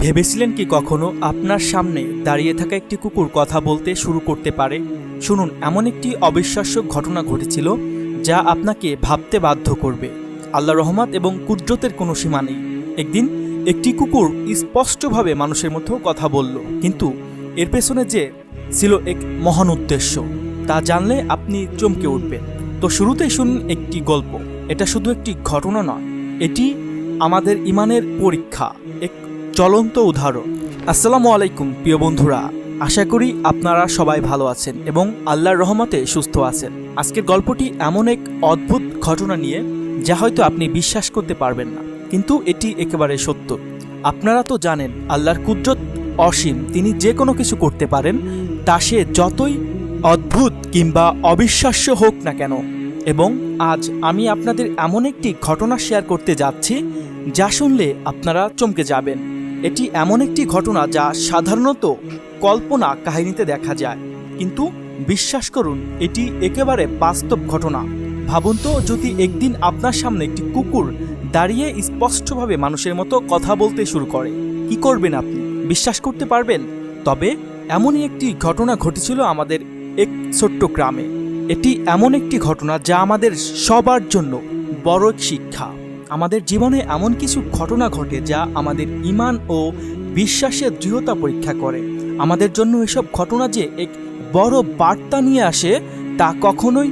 ভেবেছিলেন কি কখনো আপনার সামনে দাঁড়িয়ে থাকা একটি কুকুর কথা বলতে শুরু করতে পারে? শুনুন, এমন একটি অবিশ্বাস্য ঘটনা ঘটেছিল যা আপনাকে ভাবতে বাধ্য করবে। আল্লাহর রহমত এবং কুদরতের কোনো সীমা নেই। একদিন একটি কুকুর স্পষ্টভাবে মানুষের মতো কথা বলল, কিন্তু এর পেছনে যে ছিল এক মহান উদ্দেশ্য তা জানলে আপনি চমকে উঠবেন। তো শুরুতেই শুনুন একটি গল্প। এটা শুধু একটি ঘটনা নয়, এটি আমাদের ইমানের পরীক্ষা, এক চলন্ত উদাহরণ। আসসালামু আলাইকুম প্রিয় বন্ধুরা, আশা করি আপনারা সবাই ভালো আছেন এবং আল্লাহর রহমতে সুস্থ আছেন। আজকের গল্পটি এমন এক অদ্ভুত ঘটনা নিয়ে যা হয়তো আপনি বিশ্বাস করতে পারবেন না, কিন্তু এটি একেবারে সত্য। আপনারা তো জানেন আল্লাহর কুদরত অসীম, তিনি যে কোনো কিছু করতে পারেন, তা সে যতই অদ্ভুত কিংবা অবিশ্বাস্য হোক না কেন। এবং আজ আমি আপনাদের এমন একটি ঘটনা শেয়ার করতে যাচ্ছি যা শুনলে আপনারা চমকে যাবেন। এটি এমন একটি ঘটনা যা সাধারণত কল্পনা কাহিনীতে দেখা যায়, কিন্তু বিশ্বাস করুন এটি একেবারে বাস্তব ঘটনা। ভাবুন তো, যদি একদিন আপনার সামনে একটি কুকুর দাঁড়িয়ে স্পষ্টভাবে মানুষের মতো কথা বলতে শুরু করে, কি করবেন আপনি? বিশ্বাস করতে পারবেন? তবে এমনই একটি ঘটনা ঘটেছিল আমাদের এক ছোট্ট গ্রামে। এটি এমন একটি ঘটনা যা আমাদের সবার জন্য বড় এক শিক্ষা। আমাদের জীবনে এমন কিছু ঘটনা ঘটে যা আমাদের ঈমান ও বিশ্বাসের দৃঢ়তা পরীক্ষা করে। আমাদের জন্য এসব ঘটনা যে এক বড় বার্তা নিয়ে আসে তা কখনোই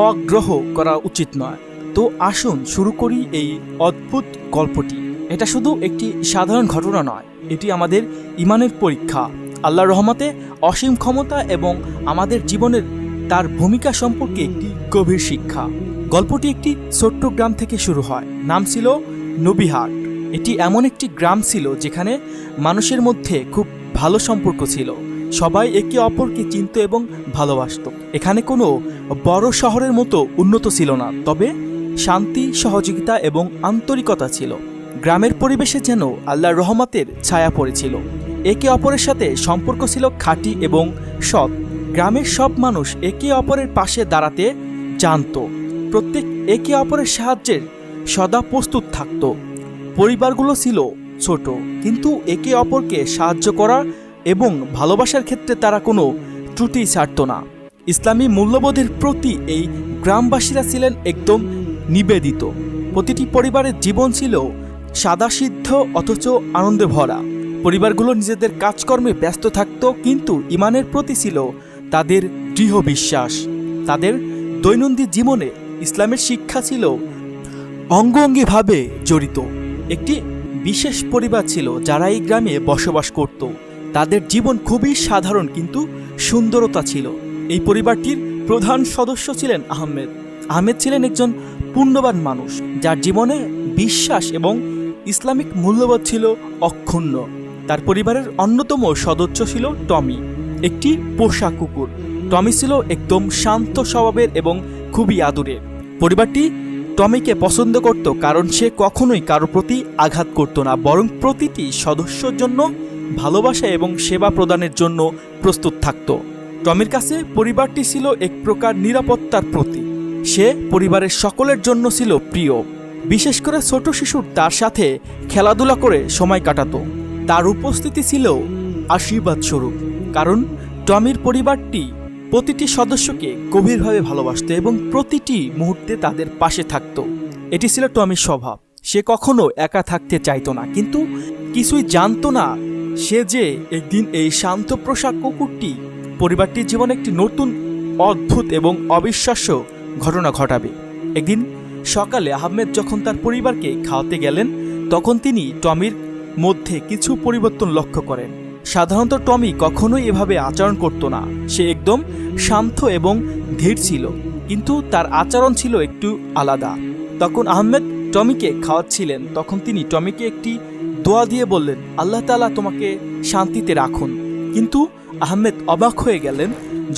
অগ্রাহ্য করা উচিত নয়। তো আসুন শুরু করি এই অদ্ভুত গল্পটি। এটা শুধু একটি সাধারণ ঘটনা নয়, এটি আমাদের ঈমানের পরীক্ষা, আল্লাহর রহমতে অসীম ক্ষমতা এবং আমাদের জীবনের তার ভূমিকা সম্পর্কে একটি গভীর শিক্ষা। গল্পটি একটি ছোট্ট গ্রাম থেকে শুরু হয়। নাম ছিল নবীহাট। এটি এমন একটি গ্রাম ছিল যেখানে মানুষের মধ্যে খুব ভালো সম্পর্ক ছিল। সবাই একে অপরকে চিনত এবং ভালোবাসত। এখানে কোনো বড় শহরের মতো উন্নত ছিল না, তবে শান্তি, সহযোগিতা এবং আন্তরিকতা ছিল। গ্রামের পরিবেশে যেন আল্লাহর রহমতের ছায়া পড়েছিল। একে অপরের সাথে সম্পর্ক ছিল খাঁটি এবং সৎ। গ্রামের সব মানুষ একে অপরের পাশে দাঁড়াতে জানত। প্রত্যেক একে অপরের সাহায্যের সদা প্রস্তুত থাকত। পরিবারগুলো ছিল ছোট, কিন্তু একে অপরকে সাহায্য করা এবং ভালোবাসার ক্ষেত্রে তারা কোনো ত্রুটি ছাড়ত না। ইসলামী মূল্যবোধের প্রতি এই গ্রামবাসীরা ছিলেন একদম নিবেদিত। প্রতিটি পরিবারের জীবন ছিল সাদাসিদ্ধ অথচ আনন্দে ভরা। পরিবারগুলো নিজেদের কাজকর্মে ব্যস্ত থাকত, কিন্তু ঈমানের প্রতি ছিল তাদের দৃঢ় বিশ্বাস। তাদের দৈনন্দিন জীবনে ইসলামের শিক্ষা ছিল অঙ্গ অঙ্গিভাবে জড়িত। একটি বিশেষ পরিবার ছিল যারা এই গ্রামে বসবাস করত। তাদের জীবন খুবই সাধারণ, কিন্তু সুন্দরতা ছিল। এই পরিবারটির প্রধান সদস্য ছিলেন আহমেদ। আহমেদ ছিলেন একজন পুণ্যবান মানুষ যার জীবনে বিশ্বাস এবং ইসলামিক মূল্যবোধ ছিল অক্ষুণ্ণ। তার পরিবারের অন্যতম সদস্য ছিল টমি, একটি পোষা কুকুর। টমি ছিল একদম শান্ত স্বভাবের এবং খুবই আদুরের। পরিবারটি টমিকে পছন্দ করত কারণ সে কখনোই কারো প্রতি আঘাত করত না, বরং প্রতিটি সদস্যর জন্য ভালোবাসা এবং সেবা প্রদানের জন্য প্রস্তুত থাকত। টমির কাছে পরিবারটি ছিল এক প্রকার নিরাপত্তার প্রতীক। সে পরিবারের সকলের জন্য ছিল প্রিয়, বিশেষ করে ছোট শিশুর তার সাথে খেলাধুলা করে সময় কাটাতো। তার উপস্থিতি ছিল আশীর্বাদ স্বরূপ, কারণ টমির পরিবারটি প্রতিটি সদস্যকে গভীরভাবে ভালোবাসত এবং প্রতিটি মুহূর্তে তাদের পাশে থাকত। এটি ছিল টমির স্বভাব। সে কখনো একা থাকতে চাইতো না, কিন্তু কিছুই জানতো না সে যে একদিন এই শান্ত পোষা কুকুরটি পরিবারটির জীবনে একটি নতুন, অদ্ভুত এবং অবিশ্বাস্য ঘটনা ঘটাবে। একদিন সকালে আহমেদ যখন তার পরিবারকে খাওয়াতে গেলেন, তখন তিনি টমির মধ্যে কিছু পরিবর্তন লক্ষ্য করেন। সাধারণত টমি কখনোই এভাবে আচরণ করত না। সে একদম শান্ত এবং ধীর ছিল, কিন্তু তার আচরণ ছিল একটু আলাদা। তখন আহমেদ টমিকে খাওয়াচ্ছিলেন, তখন তিনি টমিকে একটি দোয়া দিয়ে বললেন, আল্লাহ তাআলা তোমাকে শান্তিতে রাখুন। কিন্তু আহমেদ অবাক হয়ে গেলেন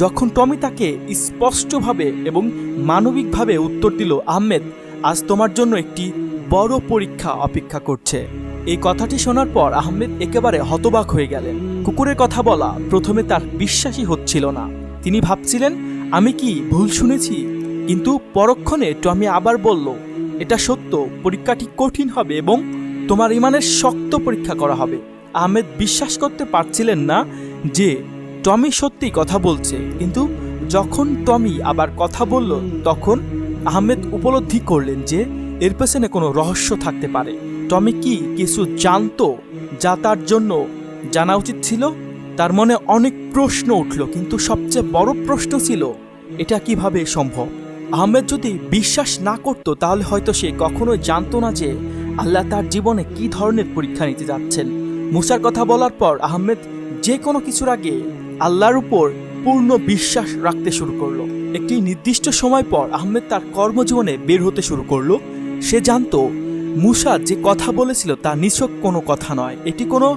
যখন টমি তাকে স্পষ্টভাবে এবং মানবিকভাবে উত্তর দিল, আহমেদ, আজ তোমার জন্য একটি বড় পরীক্ষা অপেক্ষা করছে। এই কথাটি শোনার পর আহমেদ একেবারে হতবাক হয়ে গেলেন। কুকুরের কথা বলা প্রথমে তার বিশ্বাসই হচ্ছিল না। তিনি ভাবছিলেন, আমি কি ভুল শুনেছি? কিন্তু পরক্ষণে টমি আবার বলল, এটা সত্য, পরীক্ষাটি কঠিন হবে এবং তোমার ঈমানের শক্ত পরীক্ষা করা হবে। আহমেদ বিশ্বাস করতে পারছিলেন না যে টমি সত্যি কথা বলছে, কিন্তু যখন টমি আবার কথা বলল তখন আহমেদ উপলব্ধি করলেন যে এর পেছনে কোনো রহস্য থাকতে পারে। টমি কি কিছু জানতো যা তার জন্য জানা উচিত ছিল? তার মনে অনেক প্রশ্ন উঠল, কিন্তু সবচেয়ে বড় প্রশ্ন ছিল এটা কিভাবে সম্ভব। আহমেদ যদি বিশ্বাস না করত তাহলে হয়তো সে কখনোই জানতো না যে আল্লাহ তার জীবনে কি ধরনের পরীক্ষা নিতে যাচ্ছেন। মুসার কথা বলার পর আহমেদ যে কোনো কিছুর আগে আল্লাহর উপর পূর্ণ বিশ্বাস রাখতে শুরু করলো। একটি নির্দিষ্ট সময় পর আহমেদ তার কর্মজীবনে বের হতে শুরু করলো। সে জানতো মুসা যে কথা বলেছিল তা নিছক কোনো কথা নয়, এটি কোনো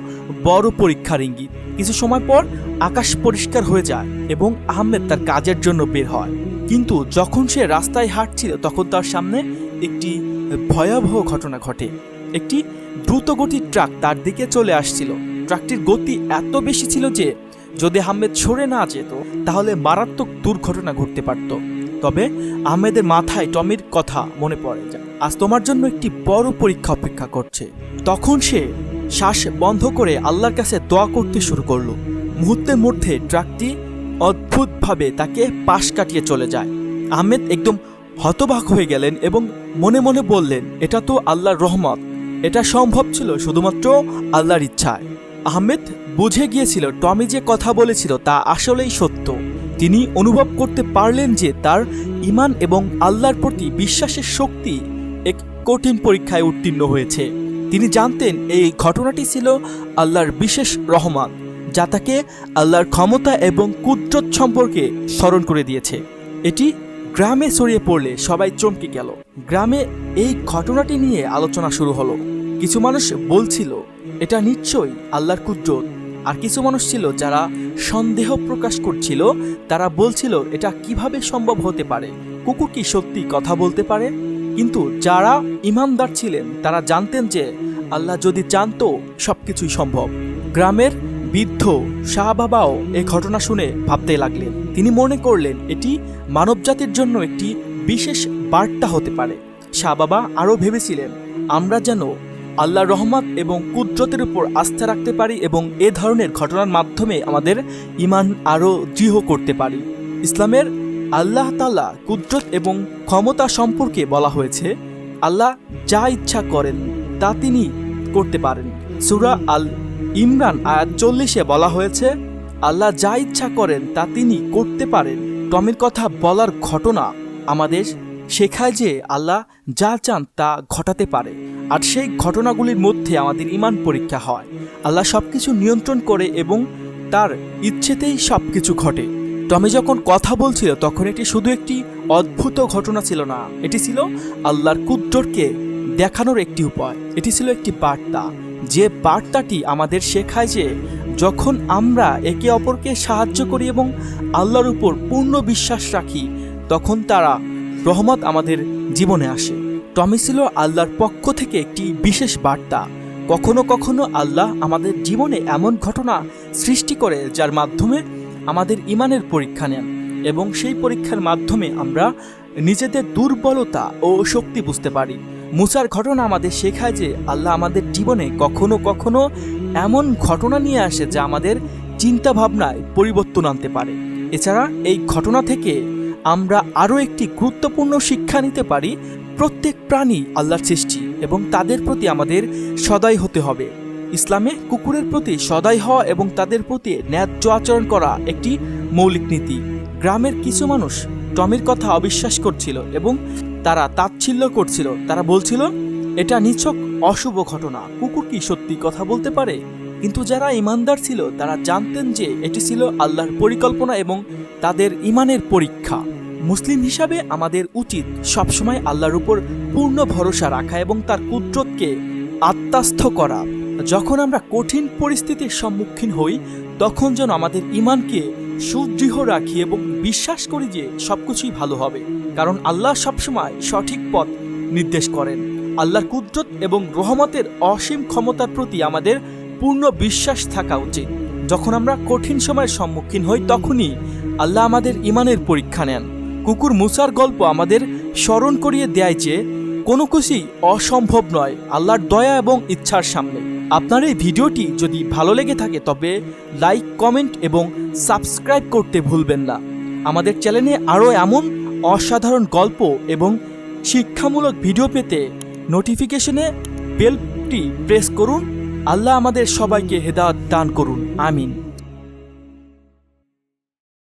বড় পরীক্ষার ইঙ্গিত। কিছু সময় পর আকাশ পরিষ্কার হয়ে যায় এবং আহমেদ তার কাজের জন্য বের হয়। কিন্তু যখন সে রাস্তায় হাঁটছিল তখন তার সামনে একটি ভয়াবহ ঘটনা ঘটে। একটি দ্রুতগতির ট্রাক তার দিকে চলে আসছিল। ট্রাকটির গতি এত বেশি ছিল যে যদি আহমেদ সরে না যেত তাহলে মারাত্মক দুর্ঘটনা ঘটতে পারত। তবে আহমেদের মাথায় টমির কথা মনে পড়ে যায়, আজ তোমার জন্য একটি বড় পরীক্ষা অপেক্ষা করছে। তখন সে শ্বাস বন্ধ করে আল্লাহর কাছে দোয়া করতে শুরু করলো। মুহূর্তের মধ্যে ট্রাকটি অদ্ভুতভাবে তাকে পাশ কাটিয়ে চলে যায়। আহমেদ একদম হতবাক হয়ে গেলেন এবং মনে মনে বললেন, এটা তো আল্লাহর রহমত, এটা সম্ভব ছিল শুধুমাত্র আল্লাহর ইচ্ছায়। আহমেদ বুঝে গিয়েছিল টমি যে কথা বলেছিল তা আসলেই সত্য। তিনি অনুভব করতে পারলেন যে তার ঈমান এবং আল্লাহর প্রতি বিশ্বাসের শক্তি এক কঠিন পরীক্ষায় উত্তীর্ণ হয়েছে। তিনি জানতেন এই ঘটনাটি ছিল আল্লাহর বিশেষ রহমত, যা তাকে আল্লাহর ক্ষমতা এবং কুদরত সম্পর্কে স্মরণ করে দিয়েছে। এটি গ্রামে ছড়িয়ে পড়লে সবাই চমকে গেল। গ্রামে এই ঘটনাটি নিয়ে আলোচনা শুরু হলো। কিছু মানুষ বলছিল এটা নিশ্চয়ই আল্লাহর কুদরত, আর কিছু মানুষ ছিল যারা সন্দেহ প্রকাশ করছিল। তারা বলছিল এটা কিভাবে সম্ভব হতে পারে, কুকুর কি সত্যি কথা বলতে পারে? কিন্তু যারা ঈমানদার ছিলেন তারা জানতেন যে আল্লাহ যদি চানতো সবকিছুই সম্ভব। গ্রামের বৃদ্ধ শাহ বাবাও এই ঘটনা শুনে ভাবতে লাগলেন। তিনি মনে করলেন এটি মানবজাতির জন্য একটি বিশেষ বার্তা হতে পারে। শাহ বাবা আরও ভেবেছিলেন আমরা যেন আল্লাহর রহমত এবং কুদরতের উপর আস্থা রাখতে পারি এবং এ ধরনের ঘটনার মাধ্যমে আমাদের ঈমান আরও দৃঢ় করতে পারি। ইসলামের আল্লাহ তাআলা কুদরত এবং ক্ষমতা সম্পর্কে বলা হয়েছে, আল্লাহ যা ইচ্ছা করেন তা তিনি করতে পারেন। সূরা আল ইমরান আয়াত 40-এ বলা হয়েছে, আল্লাহ যা ইচ্ছা করেন তা তিনি করতে পারেন। টমির কথা বলার ঘটনা আমাদের শেখায় যে আল্লাহ যা চান তা ঘটাতে পারে, আর সেই ঘটনাগুলির মধ্যে আমাদের ঈমান পরীক্ষা হয়। আল্লাহ সবকিছু নিয়ন্ত্রণ করে এবং তার ইচ্ছেতেই সবকিছু ঘটে। টমি যখন কথা বলছিল তখন এটি শুধু একটি অদ্ভুত ঘটনা ছিল না, এটি ছিল আল্লাহর কুদরতকে দেখানোর একটি উপায়। এটি ছিল একটি বার্তা, যে বার্তাটি আমাদের শেখায় যে যখন আমরা একে অপরকে সাহায্য করি এবং আল্লাহর উপর পূর্ণ বিশ্বাস রাখি তখন তারা রহমত আমাদের জীবনে আসে। টমি ছিল আল্লাহর পক্ষ থেকে একটি বিশেষ বার্তা। কখনো কখনো আল্লাহ আমাদের জীবনে এমন ঘটনা সৃষ্টি করে যার মাধ্যমে আমাদের ঈমানের পরীক্ষা নেন, এবং সেই পরীক্ষার মাধ্যমে আমরা নিজেদের দুর্বলতা ও শক্তি বুঝতে পারি। মুসার ঘটনা আমাদের শেখায় যে আল্লাহ আমাদের জীবনে কখনো কখনো এমন ঘটনা নিয়ে আসে যা আমাদের চিন্তা ভাবনায় পরিবর্তন আনতে পারে। এছাড়া এই ঘটনা থেকে আমরা আরও একটি গুরুত্বপূর্ণ শিক্ষা নিতে পারি, প্রত্যেক প্রাণী আল্লাহর সৃষ্টি এবং তাদের প্রতি আমাদের সদয় হতে হবে। ইসলামে কুকুরের প্রতি সদয় হওয়া এবং তাদের প্রতি ন্যায্য আচরণ করা একটি মৌলিক নীতি। গ্রামের কিছু মানুষ টমির কথা অবিশ্বাস করছিল এবং তারা তাচ্ছিল্য করছিল। তারা বলছিল এটা নিছক অশুভ ঘটনা, কুকুর কি সত্যি কথা বলতে পারে? কিন্তু যারা ঈমানদার ছিল তারা জানতেন যে এটি ছিল আল্লাহর পরিকল্পনা এবং তাদের ঈমানের পরীক্ষা। মুসলিম হিসাবে আমাদের উচিত সবসময় আল্লাহর উপর পূর্ণ ভরসা রাখা এবং তার কুদরতকে আত্মস্থ করা। যখন আমরা কঠিন পরিস্থিতির সম্মুখীন হই তখন যেন আমাদের ঈমানকে সুদৃঢ় রাখি এবং বিশ্বাস করি যে সবকিছুই ভালো হবে, কারণ আল্লাহ সবসময় সঠিক পথ নির্দেশ করেন। আল্লাহর কুদরত এবং রহমতের অসীম ক্ষমতার প্রতি আমাদের পূর্ণ বিশ্বাস থাকা উচিত। যখন আমরা কঠিন সময়ের সম্মুখীন হই তখনই আল্লাহ আমাদের ঈমানের পরীক্ষা নেন। কুকুর মুসার গল্প আমাদের স্মরণ করিয়ে দেয় যে কোনো কিছুই অসম্ভব নয় আল্লাহর দয়া এবং ইচ্ছার সামনে। আপনার এই ভিডিওটি যদি ভালো লেগে থাকে তবে লাইক, কমেন্ট এবং সাবস্ক্রাইব করতে ভুলবেন না। আমাদের চ্যানেলে আরও এমন অসাধারণ গল্প এবং শিক্ষামূলক ভিডিও পেতে নোটিফিকেশনে বেলটি প্রেস করুন। আল্লাহ আমাদের সবাইকে হেদায়েত দান করুন। আমিন।